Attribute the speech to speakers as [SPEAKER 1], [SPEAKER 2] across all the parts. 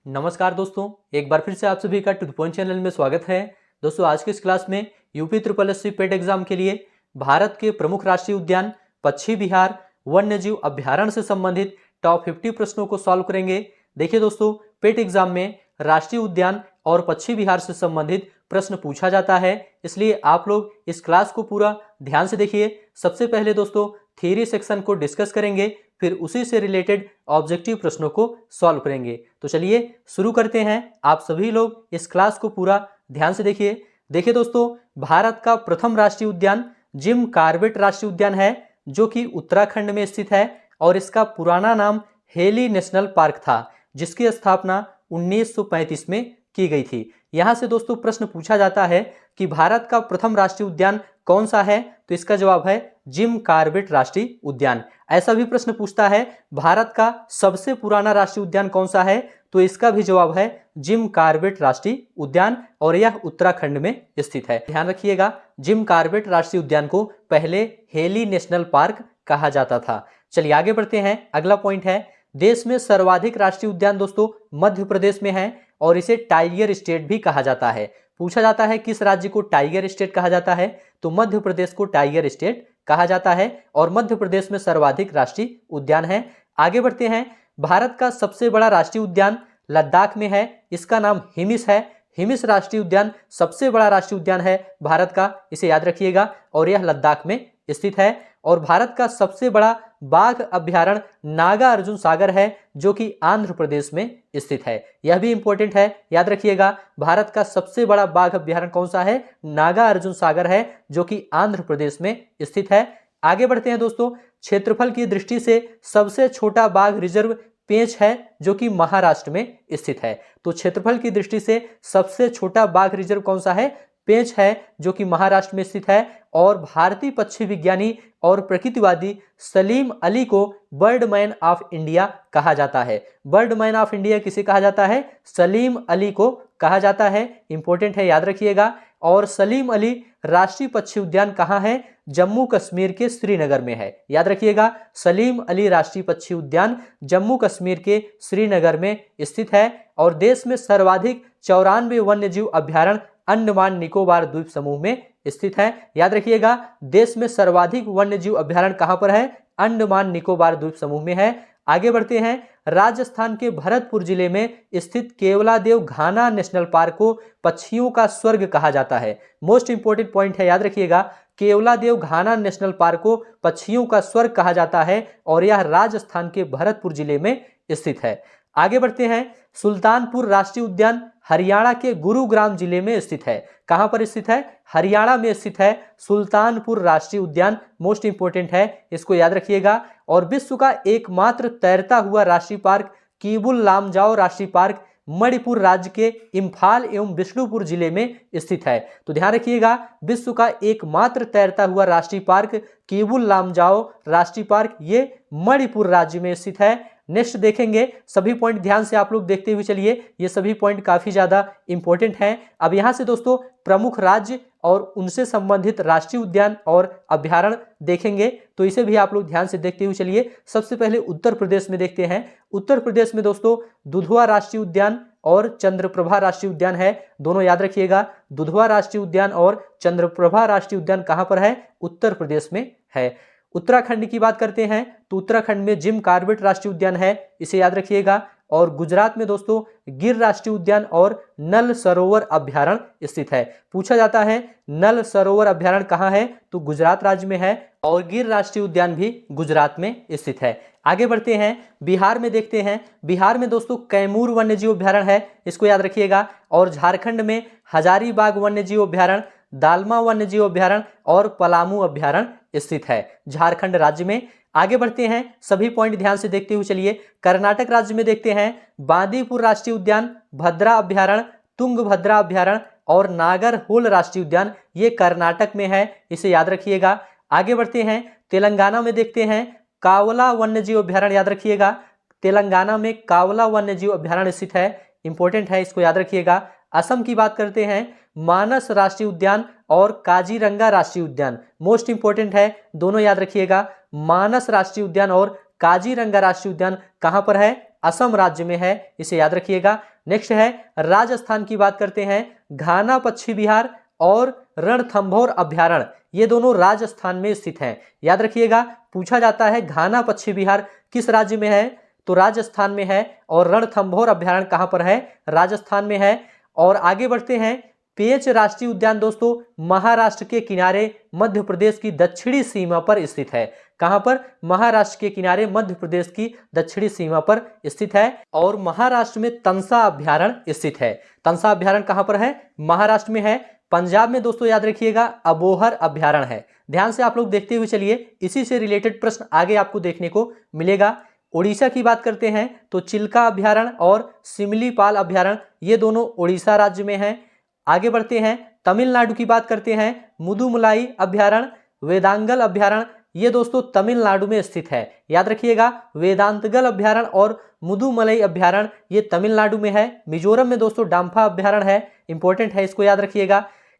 [SPEAKER 1] नमस्कार दोस्तों, एक बार फिर से आप सभी का टू द पॉइंट चैनल में स्वागत है। दोस्तों, आज की इस क्लास में यूपी ट्रिपल एससी पेट एग्जाम के लिए भारत के प्रमुख राष्ट्रीय उद्यान पश्चिमी बिहार वन्यजीव अभ्यारण्य से संबंधित टॉप 50 प्रश्नों को सॉल्व करेंगे। देखिए दोस्तों, पेट एग्जाम में राष्ट्रीय उद्यान और पश्चिमी बिहार से संबंधित प्रश्न पूछा जाता है, इसलिए आप लोग इस क्लास को पूरा ध्यान से देखिए। सबसे पहले दोस्तों थ्योरी सेक्शन को डिस्कस करेंगे, फिर उसी से रिलेटेड ऑब्जेक्टिव प्रश्नों को सॉल्व करेंगे। तो चलिए शुरू करते हैं। आप सभी लोग इस क्लास को पूरा ध्यान से देखिए। देखिए दोस्तों, भारत का प्रथम राष्ट्रीय उद्यान जिम कॉर्बेट राष्ट्रीय उद्यान है, जो कि उत्तराखंड में स्थित है और इसका पुराना नाम हेली नेशनल पार्क था, जिसकी स्थापना 1935 में की गई थी। यहां से दोस्तों प्रश्न पूछा जाता है कि भारत का प्रथम राष्ट्रीय उद्यान कौन सा है, तो इसका जवाब है जिम कॉर्बेट राष्ट्रीय उद्यान। ऐसा भी प्रश्न पूछता है भारत का सबसे पुराना राष्ट्रीय उद्यान कौन सा है, तो इसका भी जवाब है जिम कॉर्बेट राष्ट्रीय उद्यान और यह उत्तराखंड में स्थित है। ध्यान रखिएगा, जिम कॉर्बेट राष्ट्रीय उद्यान को पहले हेली नेशनल पार्क कहा जाता था। चलिए आगे बढ़ते हैं। अगला पॉइंट है, देश में सर्वाधिक राष्ट्रीय उद्यान दोस्तों मध्य प्रदेश में है और इसे टाइगर स्टेट भी कहा जाता है। पूछा जाता है किस राज्य को टाइगर स्टेट कहा जाता है, तो मध्य प्रदेश को टाइगर स्टेट कहा जाता है और मध्य प्रदेश में सर्वाधिक राष्ट्रीय उद्यान है। आगे बढ़ते हैं। भारत का सबसे बड़ा राष्ट्रीय उद्यान लद्दाख में है, इसका नाम हिमिस है। हिमिस राष्ट्रीय उद्यान सबसे बड़ा राष्ट्रीय उद्यान है भारत का, इसे याद रखिएगा, और यह लद्दाख में स्थित है। और भारत का सबसे बड़ा बाघ अभ्यारण्य नागा अर्जुन सागर है, जो कि आंध्र प्रदेश में स्थित है। यह भी इंपॉर्टेंट है, याद रखिएगा। भारत का सबसे बड़ा बाघ अभ्यारण्य कौन सा है? नागा अर्जुन सागर है, जो कि आंध्र प्रदेश में स्थित है। आगे बढ़ते हैं दोस्तों। क्षेत्रफल की दृष्टि से सबसे छोटा बाघ रिजर्व पेंच है, जो कि महाराष्ट्र में स्थित है। तो क्षेत्रफल की दृष्टि से सबसे छोटा बाघ रिजर्व कौन सा है? पेंच है, जो कि महाराष्ट्र में स्थित है। और भारतीय पक्षी विज्ञानी और प्रकृतिवादी सलीम अली को बर्डमैन ऑफ इंडिया कहा जाता है। बर्डमैन ऑफ इंडिया किसे कहा जाता है? सलीम अली को कहा जाता है। इंपॉर्टेंट है, याद रखिएगा। और सलीम अली राष्ट्रीय पक्षी उद्यान कहाँ है? जम्मू कश्मीर के श्रीनगर में है। याद रखिएगा, सलीम अली राष्ट्रीय पक्षी उद्यान जम्मू कश्मीर के श्रीनगर में स्थित है। और देश में सर्वाधिक 94 वन्यजीव अभ्यारण्य अंडमान निकोबार द्वीप समूह में स्थित है। याद रखिएगा, देश में सर्वाधिक वन्यजीव अभ्यारण्य कहां पर है? अंडमान निकोबार द्वीप समूह में है। आगे बढ़ते हैं। राजस्थान के भरतपुर जिले में स्थित केवलादेव घाना नेशनल पार्क को पक्षियों का स्वर्ग कहा जाता है। मोस्ट इंपोर्टेंट पॉइंट है, याद रखिएगा। केवलादेव घाना नेशनल पार्क को पक्षियों का स्वर्ग कहा जाता है और यह राजस्थान के भरतपुर जिले में स्थित है। आगे बढ़ते हैं। सुल्तानपुर राष्ट्रीय उद्यान हरियाणा के गुरुग्राम जिले में स्थित है। कहां पर स्थित है? हरियाणा में स्थित है सुल्तानपुर राष्ट्रीय उद्यान। मोस्ट इंपोर्टेंट है, इसको याद रखिएगा। और विश्व का एकमात्र तैरता हुआ राष्ट्रीय पार्क कीबुल लामजाओ राष्ट्रीय पार्क मणिपुर राज्य के इम्फाल एवं बिष्णुपुर जिले में स्थित है। तो ध्यान रखिएगा, विश्व का एकमात्र तैरता हुआ राष्ट्रीय पार्क कीबुल लामजाओ राष्ट्रीय पार्क ये मणिपुर राज्य में स्थित है। नेक्स्ट देखेंगे। सभी पॉइंट ध्यान से आप लोग देखते हुए चलिए, ये सभी पॉइंट काफी ज्यादा इंपॉर्टेंट हैं। अब यहां से दोस्तों प्रमुख राज्य और उनसे संबंधित राष्ट्रीय उद्यान और अभ्यारण्य देखेंगे, तो इसे भी आप लोग ध्यान से देखते हुए चलिए। सबसे पहले उत्तर प्रदेश में देखते हैं। उत्तर प्रदेश में दोस्तों दुधवा राष्ट्रीय उद्यान और चंद्रप्रभा राष्ट्रीय उद्यान है, दोनों याद रखिएगा। दुधवा राष्ट्रीय उद्यान और चंद्रप्रभा राष्ट्रीय उद्यान कहां पर है? उत्तर प्रदेश में है। उत्तराखंड की बात करते हैं तो उत्तराखंड में जिम कॉर्बेट राष्ट्रीय उद्यान है, इसे याद रखिएगा। और गुजरात में दोस्तों गिर राष्ट्रीय उद्यान और नल सरोवर अभ्यारण्य स्थित है। पूछा जाता है नल सरोवर अभ्यारण्य कहाँ है, तो गुजरात राज्य में है। और गिर राष्ट्रीय उद्यान भी गुजरात में स्थित है। आगे बढ़ते हैं। बिहार में देखते हैं। बिहार में दोस्तों कैमूर वन्यजीव अभ्यारण्य है, इसको याद रखिएगा। और झारखंड में हजारीबाग वन्यजीव अभ्यारण्य, दालमा वन्यजीव अभ्यारण्य और पलामू अभ्यारण्य स्थित है झारखंड राज्य में। आगे बढ़ते हैं। सभी पॉइंट ध्यान से देखते हुए चलिए। कर्नाटक राज्य में देखते हैं बांदीपुर राष्ट्रीय उद्यान, भद्रा अभ्यारण्य, तुंगभद्रा अभ्यारण्य और नागरहोल राष्ट्रीय उद्यान, ये कर्नाटक में है, इसे याद रखिएगा। आगे बढ़ते हैं। तेलंगाना में देखते हैं कावला वन्यजीव अभ्यारण्य, याद रखिएगा। तेलंगाना में कावला वन्यजीव अभ्यारण्य स्थित है, इंपॉर्टेंट है, इसको याद रखिएगा। असम की बात करते हैं मानस राष्ट्रीय उद्यान और काजीरंगा राष्ट्रीय उद्यान, मोस्ट इंपोर्टेंट है, दोनों याद रखिएगा। मानस राष्ट्रीय उद्यान और काजीरंगा राष्ट्रीय उद्यान कहां पर है? असम राज्य में है, इसे याद रखिएगा। नेक्स्ट है राजस्थान की बात करते हैं, घाना पश्चिमी बिहार और रणथंभौर अभ्यारण्य, ये दोनों राजस्थान में स्थित हैं, याद रखिएगा। पूछा जाता है घाना पश्चिमी बिहार किस राज्य में है, तो राजस्थान में है, और रणथंभौर अभ्यारण्य कहां पर है, राजस्थान में है। और आगे बढ़ते हैं, पेंच राष्ट्रीय उद्यान दोस्तों महाराष्ट्र के किनारे मध्य प्रदेश की दक्षिणी सीमा पर स्थित है। कहां पर, महाराष्ट्र के किनारे मध्य प्रदेश की दक्षिणी सीमा पर स्थित है। और महाराष्ट्र में तंसा अभ्यारण्य स्थित है। तंसा अभ्यारण्य कहां पर है, महाराष्ट्र में है। पंजाब में दोस्तों याद रखिएगा अबोहर अभ्यारण्य है। ध्यान से आप लोग देखते हुए चलिए, इसी से रिलेटेड प्रश्न आगे आपको देखने को मिलेगा। उड़ीसा की बात करते हैं तो चिल्का अभ्यारण्य और सिमलीपाल अभ्यारण्य, ये दोनों उड़ीसा राज्य में हैं। आगे बढ़ते हैं, तमिलनाडु की बात करते हैं, मुदुमलाई अभ्यारण्य, वेदांगल अभ्यारण्य, ये दोस्तों तमिलनाडु में स्थित है, याद रखिएगा। वेदांतगल अभ्यारण्य और मुदुमलाई अभ्यारण्य ये तमिलनाडु में है। मिजोरम में दोस्तों डाम्फा अभ्यारण्य है, इंपॉर्टेंट है, इसको याद रखिएगा।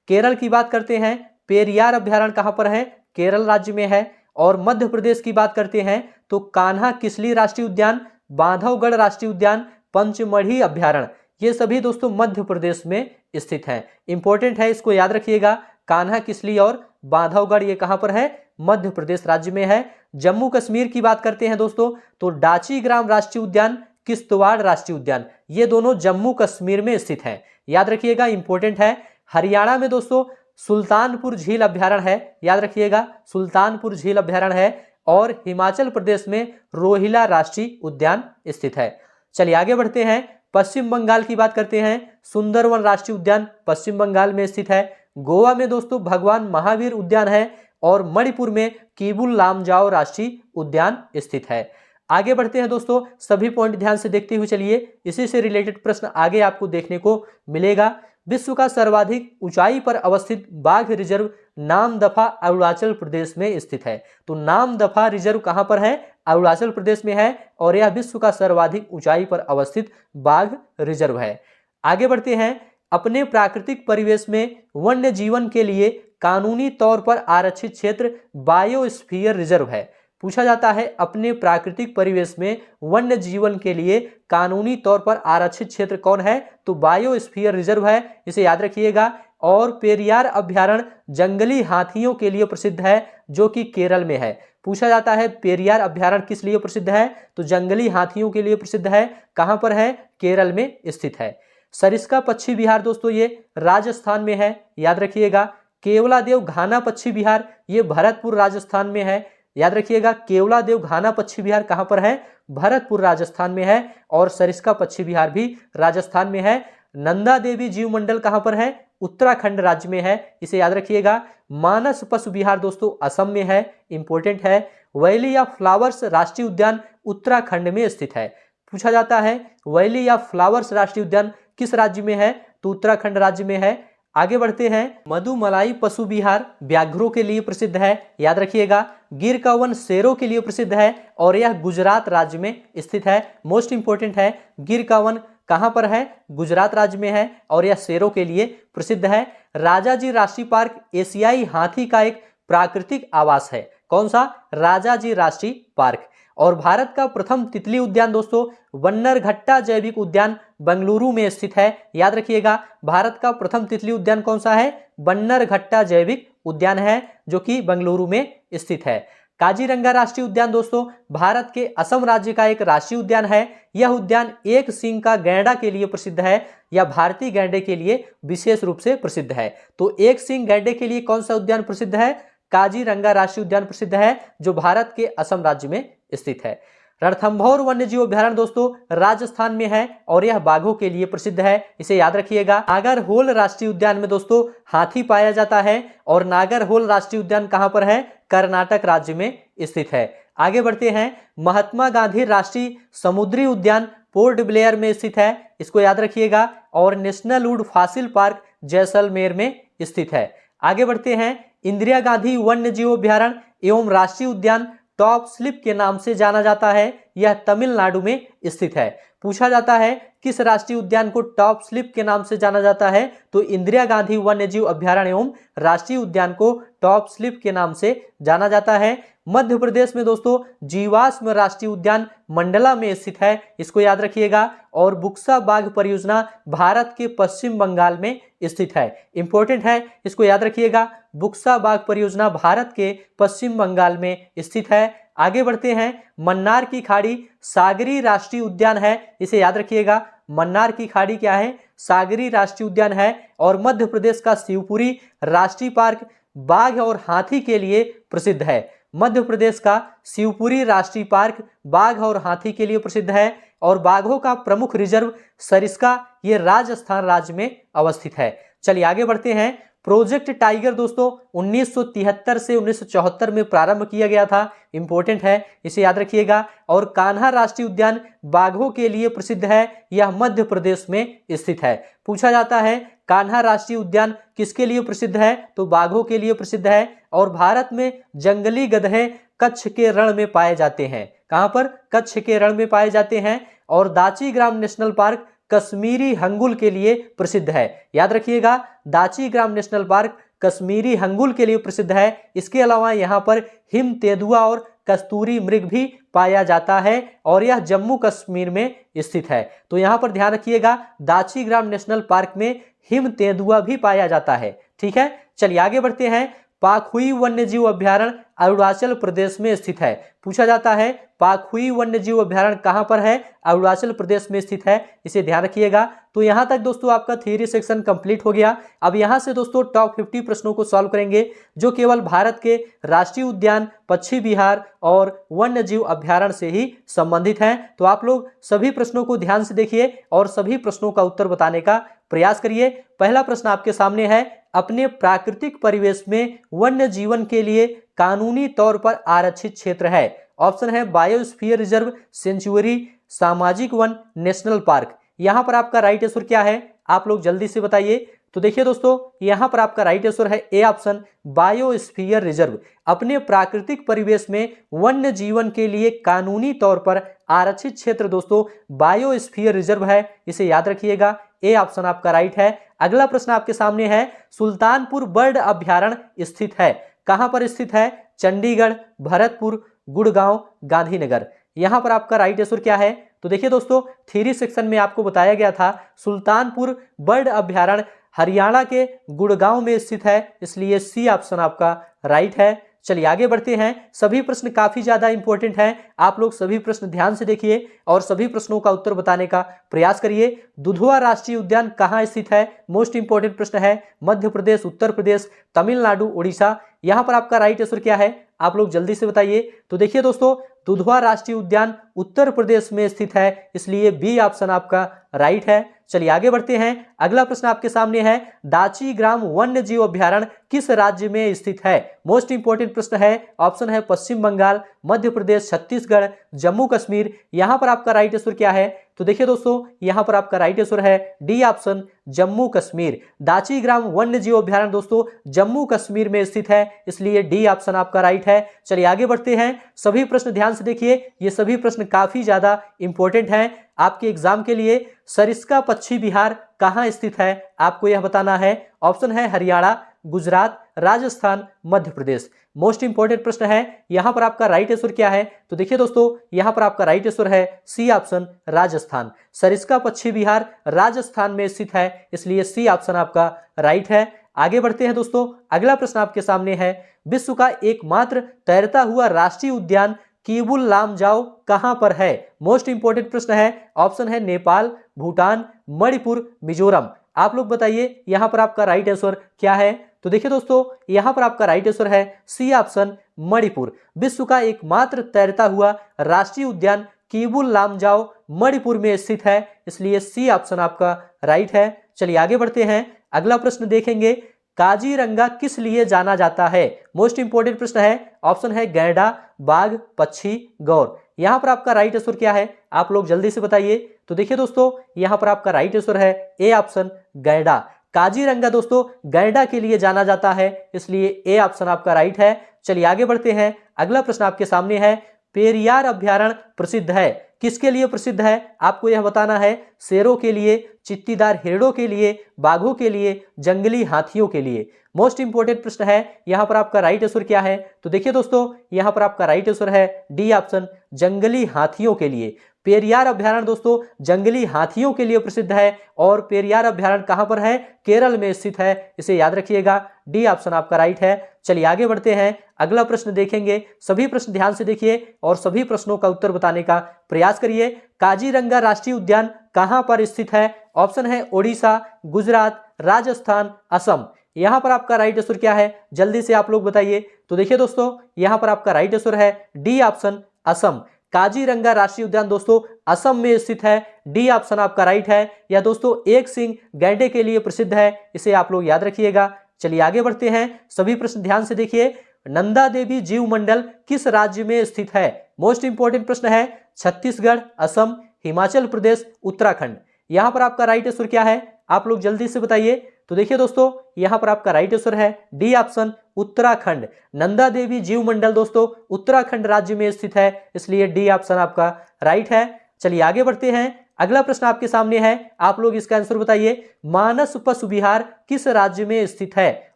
[SPEAKER 1] केरल की बात करते हैं, पेरियार अभ्यारण्य कहां पर है, केरल राज्य में है। और मध्य प्रदेश की बात करते हैं तो कान्हा किसली राष्ट्रीय उद्यान, बांधवगढ़ राष्ट्रीय उद्यान, पंचमढ़ी अभ्यारण्य, ये सभी दोस्तों मध्य प्रदेश में स्थित हैं, इंपॉर्टेंट है, इसको याद रखिएगा। कान्हा किसली और बांधवगढ़ ये कहां पर है, मध्य प्रदेश राज्य में है। जम्मू कश्मीर की बात करते हैं दोस्तों तो डाची ग्राम राष्ट्रीय उद्यान, किश्तवाड़ राष्ट्रीय उद्यान, ये दोनों जम्मू कश्मीर में स्थित हैं, याद रखिएगा, इंपॉर्टेंट है। हरियाणा में दोस्तों सुल्तानपुर झील अभ्यारण्य है, याद रखिएगा, सुल्तानपुर झील अभ्यारण्य है। और हिमाचल प्रदेश में रोहिला राष्ट्रीय उद्यान स्थित है। चलिए आगे बढ़ते हैं, पश्चिम बंगाल की बात करते हैं, सुंदरवन राष्ट्रीय उद्यान पश्चिम बंगाल में स्थित है। गोवा में दोस्तों भगवान महावीर उद्यान है। और मणिपुर में किबुल लामजाओ राष्ट्रीय उद्यान स्थित है। आगे बढ़ते हैं दोस्तों, सभी पॉइंट ध्यान से देखते हुए चलिए, इसी से रिलेटेड प्रश्न आगे आपको देखने को मिलेगा। विश्व का सर्वाधिक ऊंचाई पर अवस्थित बाघ रिजर्व नामदफा अरुणाचल प्रदेश में स्थित है। तो नामदफा रिजर्व कहां पर है, अरुणाचल प्रदेश में है। और यह विश्व का सर्वाधिक ऊंचाई पर अवस्थित बाघ रिजर्व है। आगे बढ़ते हैं, अपने प्राकृतिक परिवेश में वन्य जीवन के लिए कानूनी तौर पर आरक्षित क्षेत्र बायोस्फीयर रिजर्व है। पूछा जाता है अपने प्राकृतिक परिवेश में वन्य जीवन के लिए कानूनी तौर पर आरक्षित क्षेत्र कौन है, तो बायोस्फीयर रिजर्व है, इसे याद रखिएगा। और पेरियार अभ्यारण्य जंगली हाथियों के लिए प्रसिद्ध है, जो कि केरल में है। पूछा जाता है पेरियार अभ्यारण्य किस लिए प्रसिद्ध है, तो जंगली हाथियों के लिए प्रसिद्ध है। कहां पर है, केरल में स्थित है। सरिस्का पश्चिमी बिहार दोस्तों ये राजस्थान में है, याद रखिएगा। केवलादेव घाना पश्चिमी बिहार ये भरतपुर राजस्थान में है, याद रखिएगा। केवलादेव घाना पश्चिमी बिहार कहां पर है, भरतपुर राजस्थान में है। और सरिस्का पश्चिमी बिहार भी राजस्थान में है। नंदा देवी जीव मंडल कहां पर है, उत्तराखंड राज्य में है, इसे याद रखिएगा। मानस पशु विहार दोस्तों असम में है, इंपॉर्टेंट है। वैली ऑफ फ्लावर्स राष्ट्रीय उद्यान उत्तराखंड में स्थित है। पूछा जाता है वैली ऑफ फ्लावर्स राष्ट्रीय उद्यान किस राज्य में है, तो उत्तराखंड राज्य में है। आगे बढ़ते हैं, मधुमलाई पशु विहार व्याघ्रों के लिए प्रसिद्ध है, याद रखिएगा। गिर का वन शेरों के लिए प्रसिद्ध है और यह गुजरात राज्य में स्थित है। मोस्ट इंपोर्टेंट है, गिर का वन कहां पर है, गुजरात राज्य में है और यह शेरों के लिए प्रसिद्ध है। राजाजी राष्ट्रीय पार्क एशियाई हाथी का एक प्राकृतिक आवास है। कौन सा, राजाजी राष्ट्रीय पार्क। और भारत का प्रथम तितली उद्यान दोस्तों बन्नरघट्टा जैविक उद्यान बेंगलुरु में स्थित है, याद रखिएगा। भारत का प्रथम तितली उद्यान कौन सा है, बन्नरघट्टा जैविक उद्यान है, जो कि बेंगलुरु में स्थित है। काजीरंगा राष्ट्रीय उद्यान दोस्तों भारत के असम राज्य का एक राष्ट्रीय उद्यान है। यह उद्यान एक सींग का गैंडा के लिए प्रसिद्ध है, या भारतीय गैंडे के लिए विशेष रूप से प्रसिद्ध है। तो एक सींग गैंडे के लिए कौन सा उद्यान प्रसिद्ध है, काजीरंगा राष्ट्रीय उद्यान प्रसिद्ध है, जो भारत के असम राज्य में स्थित है। रणथंभौर वन्यजीव अभ्यारण्य दोस्तों राजस्थान में है और यह बाघों के लिए प्रसिद्ध है, इसे याद रखिएगा। नागरहोल राष्ट्रीय उद्यान में दोस्तों हाथी पाया जाता है और नागरहोल राष्ट्रीय उद्यान कहां पर है, कर्नाटक राज्य में स्थित है। आगे बढ़ते हैं, महात्मा गांधी राष्ट्रीय समुद्री उद्यान पोर्ट ब्लेयर में स्थित है, इसको याद रखिएगा। और national would fossil park Jaisalmer में स्थित है। आगे बढ़ते हैं, इंदिरा गांधी वन्यजीव अभ्यारण्य एवं राष्ट्रीय उद्यान टॉप स्लिप के नाम से जाना जाता है, यह तमिलनाडु में स्थित है। पूछा जाता है किस राष्ट्रीय उद्यान को टॉप स्लिप के नाम से जाना जाता है, तो इंदिरा गांधी वन्यजीव अभ्यारण्य एवं राष्ट्रीय उद्यान को टॉप स्लिप के नाम से जाना जाता है। मध्य प्रदेश में दोस्तों जीवाश्म राष्ट्रीय उद्यान मंडला में स्थित है, इसको याद रखिएगा। और बुक्सा बाघ परियोजना भारत के पश्चिम बंगाल में स्थित है, इंपॉर्टेंट है, इसको याद रखिएगा। बुक्सा बाघ परियोजना भारत के पश्चिम बंगाल में स्थित है। आगे बढ़ते हैं, मन्नार की खाड़ी सागरी राष्ट्रीय उद्यान है, इसे याद रखिएगा। मन्नार की खाड़ी क्या है? सागरी राष्ट्रीय उद्यान है। और मध्य प्रदेश का शिवपुरी राष्ट्रीय पार्क बाघ और हाथी के लिए प्रसिद्ध है। मध्य प्रदेश का शिवपुरी राष्ट्रीय पार्क बाघ और हाथी के लिए प्रसिद्ध है। और बाघों का प्रमुख रिजर्व सरिस्का, ये राजस्थान राज्य में अवस्थित है। चलिए आगे बढ़ते हैं। प्रोजेक्ट टाइगर दोस्तों 1973 से 1974 में प्रारंभ किया गया था, इंपॉर्टेंट है, इसे याद रखिएगा। और कान्हा राष्ट्रीय उद्यान बाघों के लिए प्रसिद्ध है, यह मध्य प्रदेश में स्थित है। पूछा जाता है कान्हा राष्ट्रीय उद्यान किसके लिए प्रसिद्ध है, तो बाघों के लिए प्रसिद्ध है। और भारत में जंगली गधे कच्छ के रण में पाए जाते हैं। कहां पर? कच्छ के रण में पाए जाते हैं। और दाची ग्राम नेशनल पार्क कश्मीरी हंगुल के लिए प्रसिद्ध है, याद रखिएगा। दाची ग्राम नेशनल पार्क कश्मीरी हंगुल के लिए प्रसिद्ध है। इसके अलावा यहाँ पर हिम तेंदुआ और कस्तूरी मृग भी पाया जाता है और यह जम्मू कश्मीर में स्थित है। तो यहाँ पर ध्यान रखिएगा, दाची ग्राम नेशनल पार्क में हिम तेंदुआ भी पाया जाता है। ठीक है, चलिए आगे बढ़ते हैं। पाखुई वन्यजीव अभ्यारण्य अरुणाचल प्रदेश में स्थित है। पूछा जाता है पाखुई वन्यजीव अभ्यारण्य कहां पर है? अरुणाचल प्रदेश में स्थित है, इसे ध्यान रखिएगा। तो यहां तक दोस्तों आपका थ्योरी सेक्शन कंप्लीट हो गया। अब यहां से दोस्तों टॉप 50 प्रश्नों को सॉल्व करेंगे जो केवल भारत के राष्ट्रीय उद्यान पश्चिमी बिहार और वन्यजीव अभ्यारण्य से ही संबंधित हैं। तो आप लोग सभी प्रश्नों को ध्यान से देखिए और सभी प्रश्नों का उत्तर बताने का प्रयास करिए। पहला प्रश्न आपके सामने है, अपने प्राकृतिक परिवेश में वन्य जीवन के लिए कानूनी तौर पर आरक्षित क्षेत्र है। ऑप्शन है बायोस्फीयर रिजर्व, सेंचुरी, सामाजिक वन, नेशनल पार्क। यहां पर आपका राइट आंसर क्या है, आप लोग जल्दी से बताइए। तो देखिए दोस्तों, यहां पर आपका राइट आंसर है ए ऑप्शन, बायोस्फीयर रिजर्व। अपने प्राकृतिक परिवेश में वन्य जीवन के लिए कानूनी तौर पर आरक्षित क्षेत्र दोस्तों बायोस्फीयर रिजर्व है, इसे याद रखिएगा। ए ऑप्शन आपका राइट है। अगला प्रश्न आपके सामने है, सुल्तानपुर बर्ड अभ्यारण्य स्थित है, कहां पर स्थित है? चंडीगढ़, भरतपुर, गुड़गांव, गांधीनगर। यहां पर आपका राइट आंसर क्या है? तो देखिए दोस्तों, थ्योरी सेक्शन में आपको बताया गया था सुल्तानपुर बर्ड अभ्यारण्य हरियाणा के गुड़गांव में स्थित है, इसलिए सी ऑप्शन आपका राइट है। चलिए आगे बढ़ते हैं। सभी प्रश्न काफी ज्यादा इंपॉर्टेंट हैं, आप लोग सभी प्रश्न ध्यान से देखिए और सभी प्रश्नों का उत्तर बताने का प्रयास करिए। दुधवा राष्ट्रीय उद्यान कहाँ स्थित है? मोस्ट इंपॉर्टेंट प्रश्न है। मध्य प्रदेश, उत्तर प्रदेश, तमिलनाडु, उड़ीसा। यहाँ पर आपका राइट आंसर क्या है, आप लोग जल्दी से बताइए। तो देखिए दोस्तों, दुधवा राष्ट्रीय उद्यान उत्तर प्रदेश में स्थित है, इसलिए बी ऑप्शन आपका राइट है। चलिए आगे बढ़ते हैं। अगला प्रश्न आपके सामने है, दाची ग्राम वन्य जीव अभ्यारण्य किस राज्य में स्थित है? मोस्ट इंपॉर्टेंट प्रश्न है। ऑप्शन है पश्चिम बंगाल, मध्य प्रदेश, छत्तीसगढ़, जम्मू कश्मीर। यहां पर आपका राइट आंसर क्या है? तो देखिए दोस्तों, यहां पर आपका राइट आंसर है डी ऑप्शन, जम्मू कश्मीर। दाची ग्राम वन्य जीव अभ्यारण्य दोस्तों जम्मू कश्मीर में स्थित है, इसलिए डी ऑप्शन आपका राइट है। चलिए आगे बढ़ते हैं। सभी प्रश्न ध्यान से देखिए, ये सभी प्रश्न काफी ज्यादा इंपॉर्टेंट हैं आपके एग्जाम के लिए। सरिस्का पश्चिमी बिहार कहां स्थित है? आपको यह बताना है। ऑप्शन है हरियाणा, गुजरात, राजस्थान, मध्य प्रदेश। मोस्ट इंपॉर्टेंट प्रश्न है। यहां पर आपका राइट आंसर क्या है? तो देखिए दोस्तों, यहां पर आपका राइट आंसर है सी ऑप्शन, राजस्थान। सरिस्का पश्चिमी बिहार राजस्थान में स्थित है, इसलिए सी ऑप्शन आपका राइट है। आगे बढ़ते हैं दोस्तों। अगला प्रश्न आपके सामने है, विश्व का एकमात्र तैरता हुआ राष्ट्रीय उद्यान कीबुल लामजाओ कहां पर है? मोस्ट इंपॉर्टेंट प्रश्न है। ऑप्शन है नेपाल, भूटान, मणिपुर, मिजोरम। आप लोग बताइए यहां पर आपका राइट आंसर क्या है? तो देखिए दोस्तों, यहां पर आपका राइट आंसर है सी ऑप्शन, मणिपुर। विश्व का एकमात्र तैरता हुआ राष्ट्रीय उद्यान कीबुल लामजाओ मणिपुर में स्थित है, इसलिए सी ऑप्शन आपका राइट है। चलिए आगे बढ़ते हैं। अगला प्रश्न देखेंगे, काजीरंगा किस लिए जाना जाता है? मोस्ट इंपॉर्टेंट प्रश्न है। ऑप्शन है गैंडा, बाघ, पक्षी, गौर। यहां पर आपका राइट आंसर क्या है? आप लोग जल्दी से बताइए। तो देखिए दोस्तों, यहां पर आपका राइट आंसर है ए ऑप्शन, गैंडा। काजीरंगा दोस्तों गैंडा के लिए जाना जाता है, इसलिए ए ऑप्शन आपका राइट है। चलिए आगे बढ़ते हैं। अगला प्रश्न आपके सामने है, पेरियार अभ्यारण्य प्रसिद्ध है? किसके लिए प्रसिद्ध है आपको यह बताना है। शेरों के लिए, चित्तीदार हिरणों के लिए, बाघों के लिए, जंगली हाथियों के लिए। मोस्ट इंपोर्टेंट प्रश्न है, यहां पर आपका राइट आंसर क्या है? तो देखिए दोस्तों, यहां पर आपका राइट आंसर है डी ऑप्शन, जंगली हाथियों के लिए। पेरियार अभ्यारण्य दोस्तों जंगली हाथियों के लिए प्रसिद्ध है और पेरियार अभ्यारण्य कहां पर है? केरल में स्थित है, इसे याद रखिएगा। डी ऑप्शन आपका राइट है। चलिए आगे बढ़ते हैं, अगला प्रश्न देखेंगे। सभी प्रश्न ध्यान से देखिए और सभी प्रश्नों का उत्तर बताने का प्रयास करिए। काजीरंगा राष्ट्रीय उद्यान कहां पर स्थित है? ऑप्शन है ओडिशा, गुजरात, राजस्थान, असम। यहां पर आपका राइट आंसर क्या है? जल्दी से आप लोग बताइए। तो देखिए दोस्तों, यहां पर आपका राइट आंसर है डी ऑप्शन, असम। काजीरंगा राष्ट्रीय उद्यान दोस्तों असम में स्थित है। डी ऑप्शन आपका राइट है। यह दोस्तों एक सिंग गैंडे के लिए प्रसिद्ध है, इसे आप लोग याद रखिएगा। चलिए आगे बढ़ते हैं, सभी प्रश्न ध्यान से देखिए। नंदा देवी जीव मंडल किस राज्य में स्थित है? मोस्ट इंपोर्टेंट प्रश्न है। छत्तीसगढ़, असम, हिमाचल प्रदेश, उत्तराखंड। यहां पर आपका राइट आंसर क्या है? आप लोग जल्दी से बताइए। तो देखिए दोस्तों, यहां पर आपका राइट आंसर है डी ऑप्शन, उत्तराखंड। नंदा देवी जीव मंडल दोस्तों उत्तराखंड राज्य में स्थित है, इसलिए डी ऑप्शन आपका राइट है। चलिए आगे बढ़ते हैं, अगला प्रश्न आपके सामने है, आप लोग इसका आंसर बताइए। मानस पशु विहार किस राज्य में स्थित है?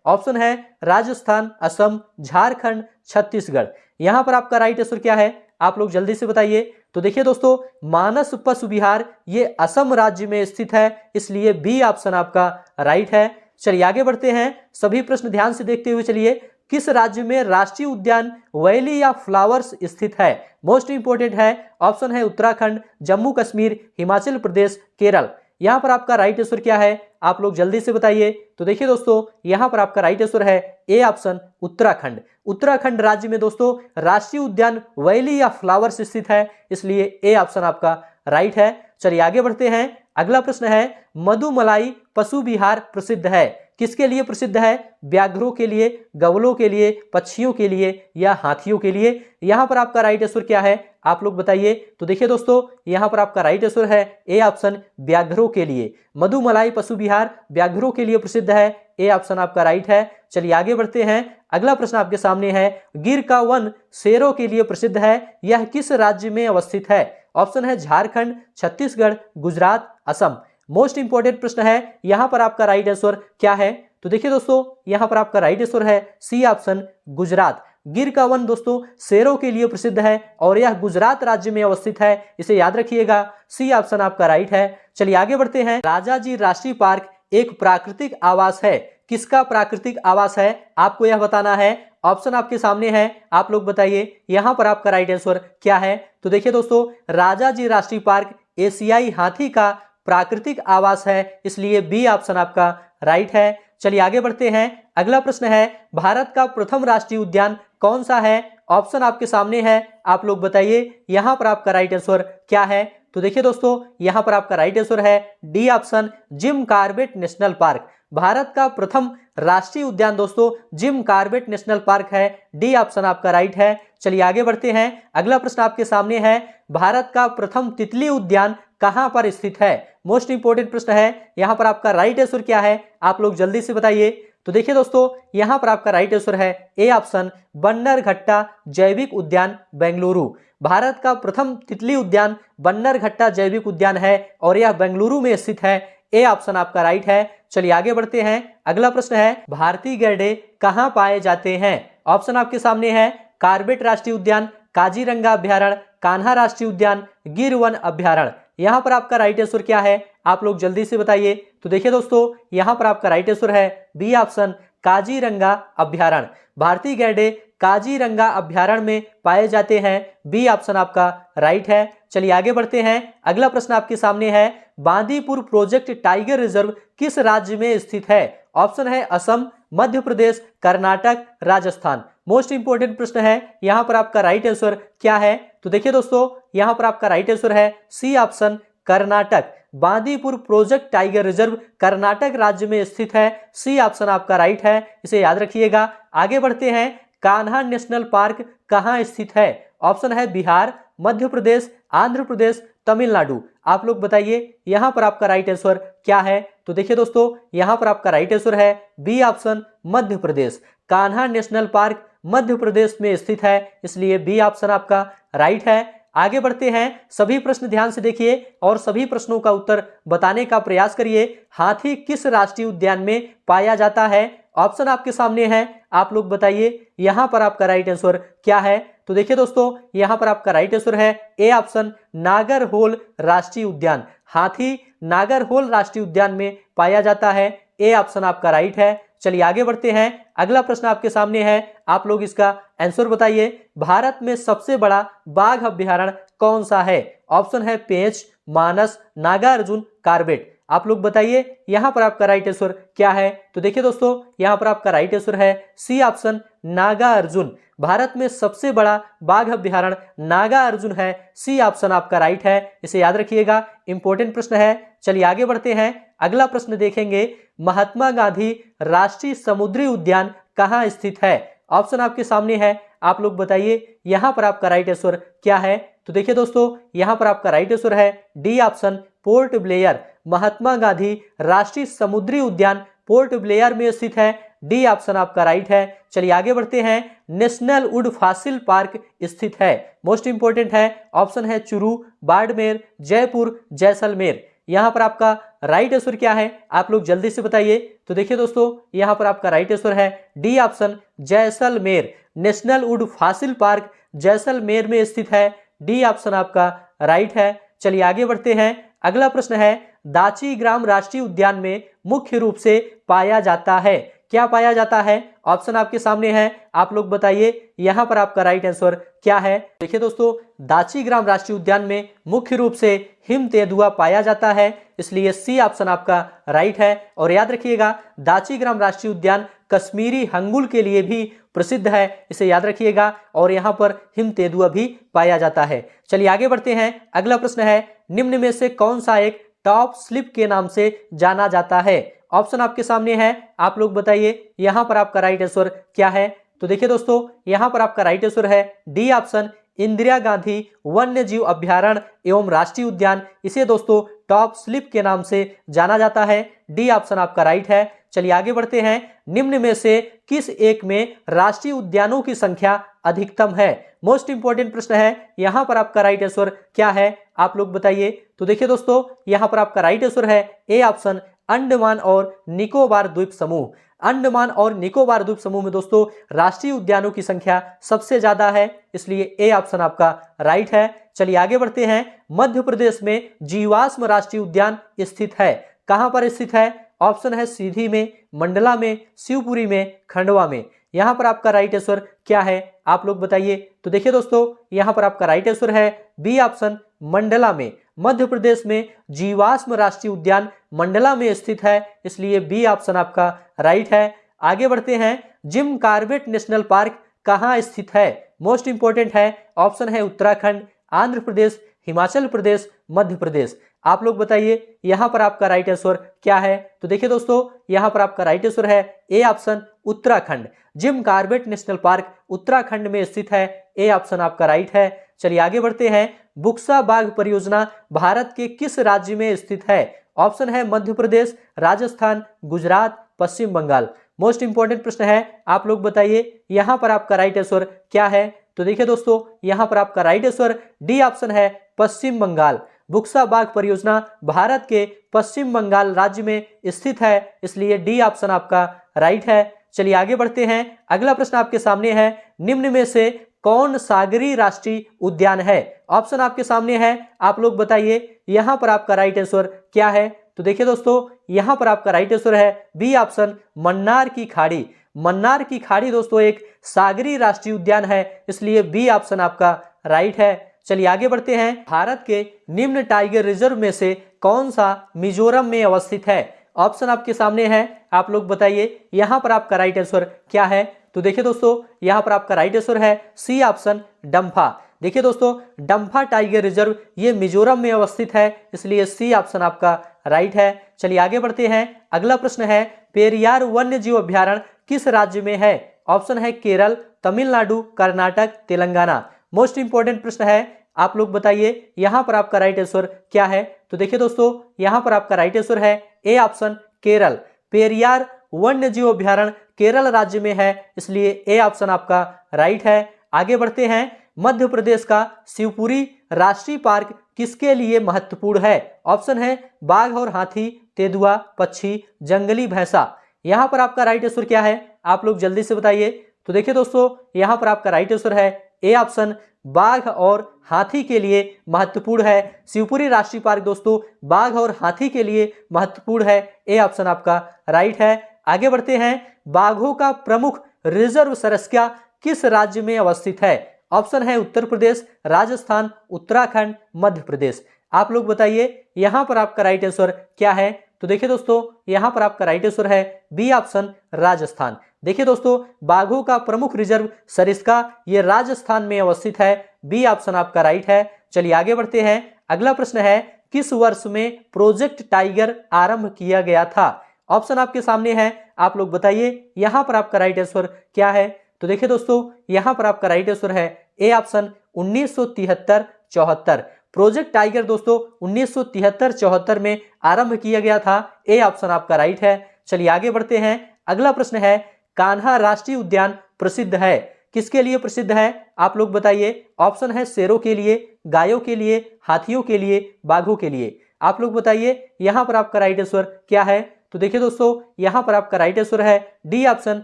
[SPEAKER 1] ऑप्शन है राजस्थान, असम, झारखंड, छत्तीसगढ़। यहां पर आपका राइट आंसर क्या है? आप लोग जल्दी से बताइए। तो देखिए दोस्तों, मानस पशु विहार ये असम राज्य में स्थित है, इसलिए बी ऑप्शन आपका राइट है। चलिए आगे बढ़ते हैं, सभी प्रश्न ध्यान से देखते हुए चलिए। किस राज्य में राष्ट्रीय उद्यान वैली या फ्लावर्स स्थित है? मोस्ट इंपोर्टेंट है, ऑप्शन है उत्तराखंड, जम्मू कश्मीर, हिमाचल प्रदेश, केरल। यहां पर आपका राइट आंसर क्या है? आप लोग जल्दी से बताइए। तो देखिए दोस्तों, यहां पर आपका राइट आंसर है ए ऑप्शन, उत्तराखंड। उत्तराखंड राज्य में दोस्तों राष्ट्रीय उद्यान वैली या फ्लावर्स स्थित है, इसलिए ए ऑप्शन आपका राइट है। चलिए आगे बढ़ते हैं, अगला प्रश्न है, मधुमलाई पशु विहार प्रसिद्ध है? किसके लिए प्रसिद्ध है? व्याघ्रों के लिए, गवलों के लिए, पक्षियों के लिए या हाथियों के लिए? यहां पर आपका राइट आंसर क्या है? आप लोग बताइए। तो देखिए दोस्तों, यहां पर आपका राइट आंसर है ए ऑप्शन, व्याघ्रों के लिए। मधुमलाई पशु विहार व्याघ्रों के लिए प्रसिद्ध है, ए ऑप्शन आपका राइट है। चलिए आगे बढ़ते हैं, अगला प्रश्न आपके सामने है, गिर का वन शेरों के लिए प्रसिद्ध है, यह किस राज्य में अवस्थित है? ऑप्शन है झारखंड, छत्तीसगढ़, गुजरात, असम। मोस्ट इंपोर्टेंट प्रश्न है, यहां पर आपका राइट आंसर क्या है? तो देखिए दोस्तों, यहां पर आपका राइट आंसर है सी ऑप्शन, गुजरात। गिर का वन दोस्तों शेरों के लिए प्रसिद्ध है और यह गुजरात राज्य में अवस्थित है, इसे याद रखिएगा। सी ऑप्शन आपका राइट है। चलिए आगे बढ़ते हैं, राजाजी राष्ट्रीय पार्क एक प्राकृतिक आवास है, किसका प्राकृतिक आवास है? आपको यह बताना है। ऑप्शन आपके सामने है, आप लोग बताइए यहां पर आपका राइट आंसर क्या है? तो देखिए दोस्तों, राजाजी राष्ट्रीय पार्क एशियाई हाथी का प्राकृतिक आवास है, इसलिए बी ऑप्शन आपका राइट है। चलिए आगे बढ़ते हैं, अगला प्रश्न है, भारत का प्रथम राष्ट्रीय उद्यान कौन सा है? ऑप्शन आपके सामने है, आप लोग बताइए यहां पर आपका राइट आंसर क्या है? तो देखिए दोस्तों, यहां पर आपका राइट आंसर है D option, Jim Corbett national park. Bharat का प्रथम राष्ट्रीय उद्यान दोस्तों जिम कॉर्बेट नेशनल पार्क है, डी ऑप्शन आपका राइट है। चलिए आगे बढ़ते हैं, अगला प्रश्न आपके सामने है, भारत का प्रथम तितली उद्यान कहां पर स्थित है? मोस्ट इंपोर्टेंट प्रश्न है, यहां पर आपका राइट आंसर क्या है? आप लोग जल्दी से बताइए। तो देखिए दोस्तों, यहां पर आपका राइट आंसर है ए ऑप्शन, बन्नरघट्टा जैविक उद्यान, बेंगलुरु। भारत का प्रथम तितली उद्यान बन्नरघट्टा जैविक उद्यान है और यह बेंगलुरु में स्थित है, ए ऑप्शन आपका राइट है। चलिए आगे बढ़ते हैं, अगला प्रश्न है, भारतीय गैंडे कहां पाए जाते हैं? ऑप्शन आपके सामने है, कॉर्बेट राष्ट्रीय उद्यान, काजीरंगा अभ्यारण्य, कान्हा राष्ट्रीय उद्यान, गिर वन अभ्यारण्य। यहां पर आपका राइट आंसर क्या है? आप लोग जल्दी से बताइए। तो देखिए दोस्तों, यहां पर आपका राइट आंसर है बी ऑप्शन, काजीरंगा अभ्यारण्य। भारतीय गैंडे काजीरंगा अभ्यारण्य में पाए जाते हैं, बी ऑप्शन आपका राइट है। चलिए आगे बढ़ते हैं, अगला प्रश्न आपके सामने है, बांदीपुर प्रोजेक्ट टाइगर रिजर्व किस राज्य में स्थित है? ऑप्शन है असम, मध्य प्रदेश, कर्नाटक, राजस्थान। मोस्ट इंपोर्टेंट प्रश्न है, यहां पर आपका राइट आंसर क्या है? तो देखिए दोस्तों, यहां पर आपका राइट आंसर है C option, Karnataka. Bandipur Project Tiger reserve Karnataka राज्य में स्थित है, सी ऑप्शन आपका राइट है, इसे याद रखिएगा। आगे बढ़ते हैं, कान्हा नेशनल पार्क कहां स्थित है? ऑप्शन है बिहार, मध्य प्रदेश, आंध्र प्रदेश, तमिलनाडु। आप लोग बताइए यहां पर आपका राइट आंसर क्या है? तो देखिए दोस्तों, यहां पर आपका राइट आंसर है B option, Madhya Pradesh. Kanha national park Madhya Pradesh में स्थित है, इसलिए बी ऑप्शन आपका राइट है। आगे बढ़ते हैं, सभी प्रश्न ध्यान से देखिए और सभी प्रश्नों का उत्तर बताने का प्रयास करिए। हाथी किस राष्ट्रीय उद्यान में पाया जाता है? ऑप्शन आपके सामने है, आप लोग बताइए यहां पर आपका राइट आंसर क्या है। तो देखिए दोस्तों, यहां पर आपका राइट आंसर है ए ऑप्शन, नागरहोल राष्ट्रीय उद्यान। हाथी नागरहोल राष्ट्रीय उद्यान में पाया जाता है, ए ऑप्शन आपका राइट है। चलिए आगे बढ़ते हैं, अगला प्रश्न आपके सामने है, आप लोग इसका आंसर बताइए। भारत में सबसे बड़ा बाघ अभ्यारण्य कौन सा है? ऑप्शन है पेंच, मानस, नागार्जुन, कार्बेट। आप लोग बताइए यहां पर आपका राइट आंसर क्या है। तो देखिए दोस्तों, यहां पर आपका राइट आंसर है सी ऑप्शन, नागार्जुन। भारत में सबसे बड़ा बाघ अभ्यारण्य नागार्जुन है, सी ऑप्शन आपका राइट है। इसे याद रखिएगा, इंपॉर्टेंट प्रश्न है। चलिए आगे बढ़ते हैं, अगला प्रश्न देखेंगे, महात्मा गांधी राष्ट्रीय समुद्री उद्यान कहां स्थित है? ऑप्शन आपके सामने है, आप लोग बताइए यहां पर आपका राइट आंसर क्या है। तो देखिए दोस्तों, यहां पर आपका राइट आंसर है D option, port Blair. Mahatma Gandhi राष्ट्रीय समुद्री उद्यान पोर्ट ब्लेयर में स्थित है, डी ऑप्शन आपका राइट है। चलिए आगे बढ़ते हैं, नेशनल वुड फॉसिल पार्क स्थित है, मोस्ट इंपोर्टेंट है, ऑप्शन है चुरू, बाड़मेर, जयपुर, जैसलमेर। यहां पर आपका राइट आंसर क्या है, आप लोग जल्दी से बताइए। तो देखिए दोस्तों, यहां पर आपका राइट आंसर है D option, Jaisalmer. National would fossil park Jaisalmer में स्थित है, डी ऑप्शन आपका राइट है। चलिए आगे बढ़ते हैं, अगला प्रश्न है, दाची ग्राम राष्ट्रीय उद्यान में मुख्य रूप से पाया जाता है, क्या पाया जाता है? ऑप्शन आपके सामने है, आप लोग बताइए यहां पर आपका राइट आंसर क्या है। देखिए दोस्तों, दाची ग्राम राष्ट्रीय उद्यान में मुख्य रूप से हिम तेंदुआ पाया जाता है, इसलिए सी ऑप्शन आपका राइट है। और याद रखिएगा, दाची ग्राम राष्ट्रीय उद्यान कश्मीरी हंगुल के लिए भी प्रसिद्ध है, इसे याद रखिएगा, और यहाँ पर हिम तेंदुआ भी पाया जाता है। चलिए आगे बढ़ते हैं, अगला प्रश्न है, निम्न में से कौन सा एक टॉप स्लिप के नाम से जाना जाता है? ऑप्शन आपके सामने है, आप लोग बताइए यहां पर आपका राइट आंसर क्या है। तो देखिए दोस्तों, यहां पर आपका राइट आंसर है डी ऑप्शन, इंदिरा गांधी वन्य जीव अभ्यारण्य एवं राष्ट्रीय उद्यान। इसे दोस्तों टॉप स्लिप के नाम से जाना जाता है, डी ऑप्शन आपका राइट है। चलिए आगे बढ़ते हैं, निम्न में से किस एक में राष्ट्रीय उद्यानों की संख्या अधिकतम है? मोस्ट इंपोर्टेंट प्रश्न है, यहां पर आपका राइट आंसर क्या है, आप लोग बताइए। तो देखिए दोस्तों, यहां पर आपका राइट आंसर है ए ऑप्शन, अंडमान और निकोबार द्वीप समूह। अंडमान और निकोबार द्वीप समूह में दोस्तों राष्ट्रीय उद्यानों की संख्या सबसे ज्यादा है, इसलिए ए ऑप्शन आपका राइट है। चलिए आगे बढ़ते हैं, मध्य प्रदेश में जीवाश्म राष्ट्रीय उद्यान स्थित है, कहां पर स्थित है? ऑप्शन है सीधी में, मंडला में, शिवपुरी में, खंडवा में। यहां पर आपका राइट आंसर क्या है, आप लोग बताइए। तो देखिए दोस्तों, यहां पर आपका राइट आंसर है बी ऑप्शन, मंडला में। मध्य प्रदेश में जीवाश्म राष्ट्रीय उद्यान मंडला में स्थित है, इसलिए बी ऑप्शन आपका राइट है। आगे बढ़ते हैं, जिम कार्बेट नेशनल पार्क कहां स्थित है? मोस्ट इंपोर्टेंट है, ऑप्शन है उत्तराखंड, आंध्र प्रदेश, हिमाचल प्रदेश, मध्य प्रदेश। आप लोग बताइए यहां पर आपका राइट आंसर क्या है। तो देखिए दोस्तों, यहां पर आपका राइट आंसर है A option, Uttarakhand. Jim Corbett National Park Uttarakhand में स्थित है, ए ऑप्शन आपका राइट है। चलिए आगे बढ़ते हैं, बुक्सा बाघ परियोजना भारत के किस राज्य में स्थित है? ऑप्शन है मध्य प्रदेश, राजस्थान, गुजरात, पश्चिम बंगाल। मोस्ट इंपोर्टेंट प्रश्न है, आप लोग बताइए यहां पर आपका राइट आंसर क्या है। तो देखिए दोस्तों, यहां पर आपका राइट आंसर डी ऑप्शन है, पश्चिम बंगाल। बुक्सा बाघ परियोजना भारत के पश्चिम बंगाल राज्य में स्थित है, इसलिए डी ऑप्शन आपका राइट है। चलिए आगे बढ़ते हैं, अगला प्रश्न आपके सामने है, निम्न में से कौन सागरी राष्ट्रीय उद्यान है? ऑप्शन आपके सामने है, आप लोग बताइए यहां पर आपका राइट आंसर क्या है। तो देखिए दोस्तों, यहां पर आपका राइट आंसर है बी ऑप्शन, मन्नार की खाड़ी। मन्नार की खाड़ी दोस्तों एक सागरी राष्ट्रीय उद्यान है, इसलिए बी ऑप्शन आपका राइट है। चलिए आगे बढ़ते हैं, भारत के निम्न टाइगर रिजर्व में से कौन सा मिजोरम में अवस्थित है? ऑप्शन आपके सामने है, आप लोग बताइए यहां पर आपका राइट आंसर क्या है। तो देखिए दोस्तों, यहां पर आपका राइट आंसर है सी ऑप्शन, डम्फा। देखिए दोस्तों, डम्फा टाइगर रिजर्व ये मिजोरम में अवस्थित है, इसलिए सी ऑप्शन आपका राइट है। चलिए आगे बढ़ते हैं, अगला प्रश्न है, पेरियार वन्य जीव अभ्यारण्य किस राज्य में है? ऑप्शन है केरल, तमिलनाडु, कर्नाटक, तेलंगाना। मोस्ट इंपोर्टेंट प्रश्न है, आप लोग बताइए यहां पर आपका राइट आंसर क्या है। तो देखिए दोस्तों, यहां पर आपका राइट आंसर है ए ऑप्शन, केरल। पेरियार वन्य जीव अभ्यारण्य केरल राज्य में है, इसलिए ए ऑप्शन आपका राइट है। आगे बढ़ते हैं, मध्य प्रदेश का शिवपुरी राष्ट्रीय पार्क किसके लिए महत्वपूर्ण है? ऑप्शन है बाघ और हाथी, तेंदुआ, पक्षी, जंगली भैंसा। यहाँ पर आपका राइट आंसर क्या है, आप लोग जल्दी से बताइए। तो देखिए दोस्तों, यहाँ पर आपका राइट आंसर है ए ऑप्शन, बाघ और हाथी के लिए महत्वपूर्ण है। शिवपुरी राष्ट्रीय पार्क दोस्तों बाघ और हाथी के लिए महत्वपूर्ण है, ए ऑप्शन आपका राइट है। आगे बढ़ते हैं, बाघों का प्रमुख रिजर्व सरस्क्या किस राज्य में अवस्थित है? ऑप्शन है उत्तर प्रदेश, राजस्थान, उत्तराखंड, मध्य प्रदेश। आप लोग बताइए यहाँ पर आपका राइट आंसर क्या है? तो देखिए दोस्तों, यहाँ पर आपका राइट आंसर है बी ऑप्शन, राजस्थान। देखिए दोस्तों, बाघों का प्रमुख रिजर्व सरिस्का ये राजस्थान में अवस्थित है, बी ऑप्शन आपका राइट है। चलिए आगे बढ़ते हैं, अगला प्रश्न है, किस वर्ष में प्रोजेक्ट टाइगर आरंभ किया गया था? ऑप्शन आपके सामने है, आप लोग बताइए यहाँ पर आपका राइट आंसर क्या है? तो देखिए दोस्तों, यहाँ पर आपका राइट आंसर है ए ऑप्शन 1973-74। प्रोजेक्ट टाइगर दोस्तों 1973-74 में आरंभ किया गया था, ए ऑप्शन आपका राइट है। चलिए आगे बढ़ते हैं, अगला प्रश्न है, कान्हा राष्ट्रीय उद्यान प्रसिद्ध है, किसके लिए प्रसिद्ध है? आप लोग बताइए। ऑप्शन है शेरों के लिए, गायों के लिए, हाथियों के लिए, बाघों के लिए। आप लोग बताइए यहाँ पर आपका राइट आंसर क्या है? तो देखिए दोस्तों, यहाँ पर आपका राइट आंसर है डी ऑप्शन,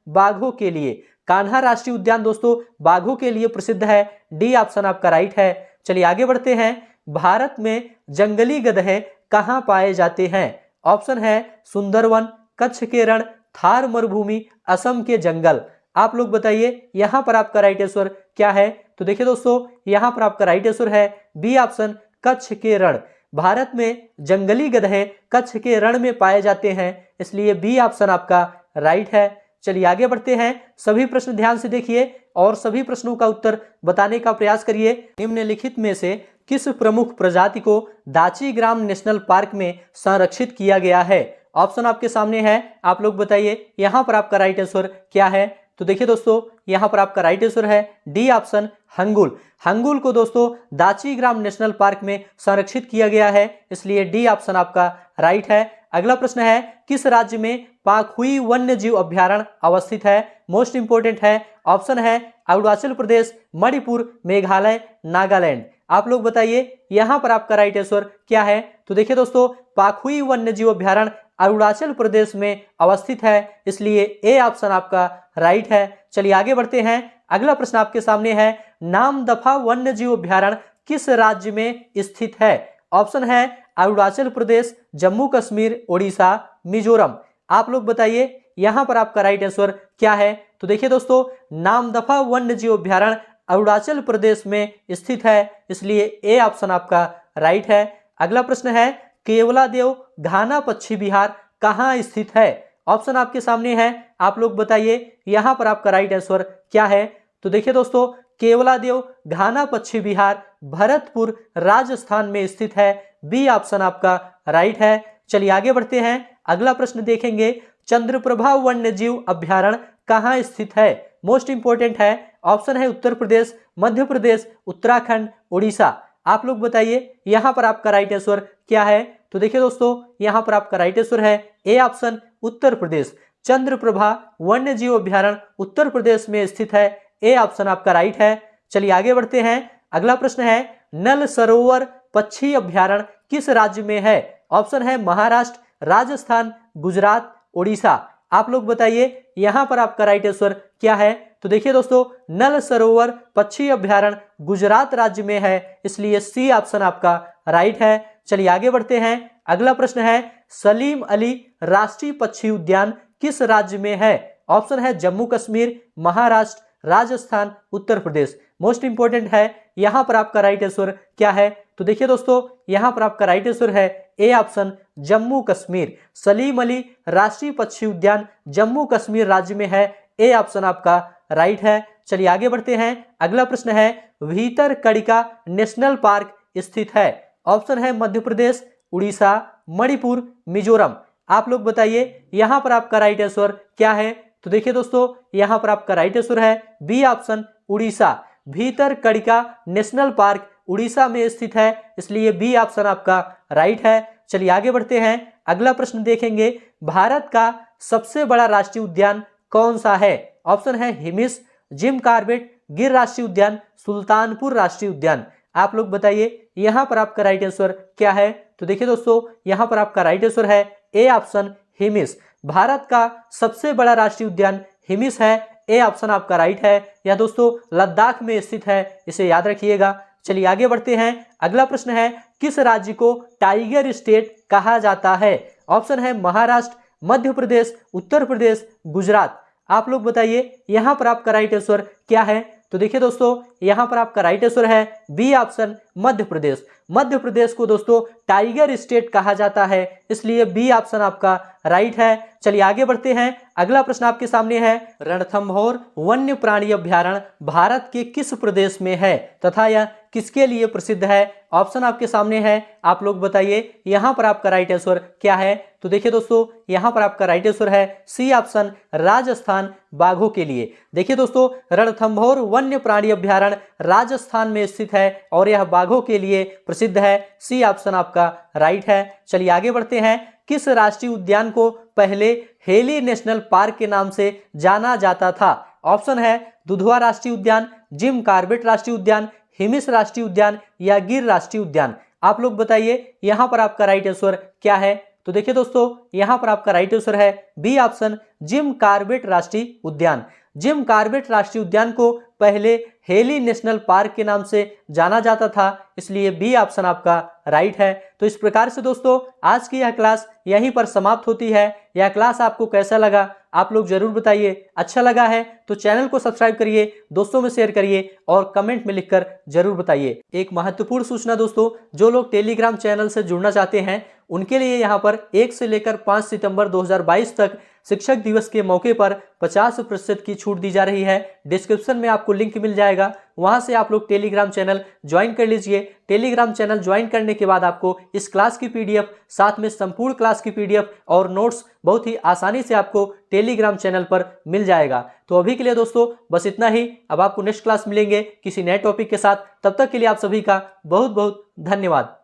[SPEAKER 1] बाघों के लिए। कान्हा राष्ट्रीय उद्यान दोस्तों बाघों के लिए प्रसिद्ध है, डी ऑप्शन आपका राइट है। चलिए आगे बढ़ते हैं, भारत में जंगली गधे कहाँ पाए जाते हैं? ऑप्शन है सुंदरवन, कच्छ के रण, थार मरुभूमि, असम के जंगल। आप लोग बताइए यहाँ पर आपका राइट आंसर क्या है? तो देखिए दोस्तों, यहाँ पर आपका राइट आंसर है बी ऑप्शन, कच्छ के रण। भारत में जंगली गधे कच्छ के रण में पाए जाते हैं, इसलिए बी ऑप्शन आपका राइट है। चलिए आगे बढ़ते हैं, सभी प्रश्न ध्यान से देखिए और सभी प्रश्नों का उत्तर बताने का प्रयास करिए। निम्नलिखित में से किस प्रमुख प्रजाति को दाचीग्राम नेशनल पार्क में संरक्षित किया गया है? ऑप्शन आपके सामने है, आप लोग बताइए यहाँ पर आपका राइट आंसर क्या है? तो देखिए दोस्तों, यहाँ पर आपका राइट आंसर है डी ऑप्शन, हंगुल। हंगुल को दोस्तों दाचीग्राम नेशनल पार्क में संरक्षित किया गया है, इसलिए डी ऑप्शन आपका राइट है। अगला प्रश्न है, किस राज्य में पाखुई वन्य जीव अभ्यारण्य अवस्थित है? मोस्ट इंपोर्टेंट है, ऑप्शन है अरुणाचल प्रदेश, मणिपुर, मेघालय, नागालैंड। आप लोग बताइए यहाँ पर आपका राइट आंसर क्या है? तो देखिए दोस्तों, पाखुई वन्य जीव अभ्यारण्य अरुणाचल प्रदेश में अवस्थित है, इसलिए ए ऑप्शन आपका राइट है। चलिए आगे बढ़ते हैं, अगला प्रश्न आपके सामने है, नामदफा वन्य जीव अभ्यारण्य किस राज्य में स्थित है? ऑप्शन है अरुणाचल प्रदेश, जम्मू कश्मीर, ओडिशा, मिजोरम। आप लोग बताइए यहाँ पर आपका राइट आंसर क्या है? तो देखिए दोस्तों, नामदफा वन्य जीव अभ्यारण्य अरुणाचल प्रदेश में स्थित है, इसलिए ए ऑप्शन आपका राइट है। अगला प्रश्न है, केवलादेव घाना पक्षी विहार कहाँ स्थित है? ऑप्शन आपके सामने है, आप लोग बताइए यहाँ पर आपका राइट आंसर क्या है? तो देखिए दोस्तों, केवलादेव घाना पक्षी विहार भरतपुर राजस्थान में स्थित है, बी ऑप्शन आपका राइट है। चलिए आगे बढ़ते हैं, अगला प्रश्न देखेंगे, चंद्रप्रभा वन्य जीव अभ्यारण्य कहाँ स्थित है? मोस्ट इंपोर्टेंट है, ऑप्शन है उत्तर प्रदेश, मध्य प्रदेश, उत्तराखंड, उड़ीसा। आप लोग बताइए यहाँ पर आपका राइट आंसर क्या है? तो देखिए दोस्तों, यहाँ पर आपका राइट आंसर है ए ऑप्शन, उत्तर प्रदेश। चंद्रप्रभा वन्य जीव अभ्यारण्य उत्तर प्रदेश में स्थित है, ए ऑप्शन आपका राइट है। चलिए आगे बढ़ते हैं, अगला प्रश्न है, नल सरोवर पक्षी अभ्यारण्य किस राज्य में है? ऑप्शन है महाराष्ट्र, राजस्थान, गुजरात, उड़ीसा। आप लोग बताइए यहाँ पर आपका राइट आंसर क्या है? तो देखिए दोस्तों, नल सरोवर पक्षी अभ्यारण्य गुजरात राज्य में है, इसलिए सी ऑप्शन आपका राइट है। चलिए आगे बढ़ते हैं, अगला प्रश्न है, सलीम अली राष्ट्रीय पक्षी उद्यान किस राज्य में है? ऑप्शन है जम्मू कश्मीर, महाराष्ट्र, राजस्थान, उत्तर प्रदेश। मोस्ट इंपोर्टेंट है, यहाँ पर आपका राइट आंसर क्या है? तो देखिए दोस्तों, यहाँ पर आपका राइट आंसर है ए ऑप्शन, जम्मू कश्मीर। सलीम अली राष्ट्रीय पक्षी उद्यान जम्मू कश्मीर राज्य में है, ए ऑप्शन आपका राइट है। चलिए आगे बढ़ते हैं, अगला प्रश्न है, भीतरकनिका नेशनल पार्क स्थित है? ऑप्शन है मध्य प्रदेश, उड़ीसा, मणिपुर, मिजोरम। आप लोग बताइए यहाँ पर आपका राइट आंसर क्या है? तो देखिए दोस्तों, यहाँ पर आपका राइट आंसर है B option, Orissa. Bhitarkanika National Park Orissa में स्थित है, इसलिए बी ऑप्शन आपका राइट है। चलिए आगे बढ़ते हैं, अगला प्रश्न देखेंगे, भारत का सबसे बड़ा राष्ट्रीय उद्यान कौन सा है? ऑप्शन है हिमिस, जिम कॉर्बेट, गिर राष्ट्रीय उद्यान, सुल्तानपुर राष्ट्रीय उद्यान। आप लोग बताइए यहां पर आपका राइट आंसर क्या है? तो देखिए दोस्तों, यहां पर आपका राइट आंसर है ए ऑप्शन हिमिस। भारत का सबसे बड़ा राष्ट्रीय उद्यान हिमिस है, ए ऑप्शन आपका राइट है। यह दोस्तों लद्दाख में स्थित है, इसे याद रखिएगा। चलिए आगे बढ़ते हैं, अगला प्रश्न है, किस राज्य को टाइगर स्टेट कहा जाता है? ऑप्शन है महाराष्ट्र, मध्य प्रदेश, उत्तर प्रदेश, गुजरात। आप लोग बताइए यहां पर आपका राइट आंसर क्या है? तो देखिए दोस्तों, यहां पर आपका राइट आंसर है बी ऑप्शन मध्य प्रदेश। मध्य प्रदेश को दोस्तों टाइगर स्टेट कहा जाता है, इसलिए बी ऑप्शन आपका राइट है। चलिए आगे बढ़ते हैं, अगला प्रश्न आपके सामने है, रणथंभौर वन्य प्राणी अभ्यारण्य भारत के किस प्रदेश में है तथा यह किसके लिए प्रसिद्ध है? ऑप्शन आपके सामने है, आप लोग बताइए यहां पर आपका राइट आंसर क्या है? तो देखिए दोस्तों, यहां पर आपका राइट आंसर है सी ऑप्शन राजस्थान, बाघों के लिए। देखिए दोस्तों, रणथंभौर वन्य प्राणी अभ्यारण्य राजस्थान में स्थित है और यह बाघों के लिए प्रसिद्ध है, सी ऑप्शन आपका राइट है। चलिए आगे बढ़ते हैं, किस राष्ट्रीय उद्यान को पहले हेली नेशनल पार्क के नाम से जाना जाता था? ऑप्शन है दुधवा राष्ट्रीय उद्यान, जिम कॉर्बेट राष्ट्रीय उद्यान, हिमिस राष्ट्रीय उद्यान या गिर राष्ट्रीय उद्यान। आप लोग बताइए यहां पर आपका राइट आंसर क्या है? तो देखिए दोस्तों, यहां पर आपका राइट आंसर है बी ऑप्शन जिम कॉर्बेट राष्ट्रीय उद्यान। जिम कॉर्बेट राष्ट्रीय उद्यान को पहले हेली नेशनल पार्क के नाम से जाना जाता था, इसलिए बी ऑप्शन आपका राइट है। तो इस प्रकार से दोस्तों आज की यह क्लास यहीं पर समाप्त होती है। यह क्लास आपको कैसा लगा आप लोग जरूर बताइए। अच्छा लगा है तो चैनल को सब्सक्राइब करिए, दोस्तों में शेयर करिए और कमेंट में लिखकर जरूर बताइए। एक महत्वपूर्ण सूचना दोस्तों, जो लोग टेलीग्राम चैनल से जुड़ना चाहते हैं उनके लिए यहाँ पर 1 से लेकर 5 सितंबर 2022 तक शिक्षक दिवस के मौके पर 50% की छूट दी जा रही है। डिस्क्रिप्शन में आपको लिंक मिल जाएगा, वहां से आप लोग टेलीग्राम चैनल ज्वाइन कर लीजिए। टेलीग्राम चैनल ज्वाइन करने के बाद आपको इस क्लास की पीडीएफ, साथ में संपूर्ण क्लास की पीडीएफ और नोट्स बहुत ही आसानी से आपको टेलीग्राम चैनल पर मिल जाएगा। तो अभी के लिए दोस्तों बस इतना ही। अब आपको नेक्स्ट क्लास मिलेंगे किसी नए टॉपिक के साथ, तब तक के लिए आप सभी का बहुत बहुत धन्यवाद।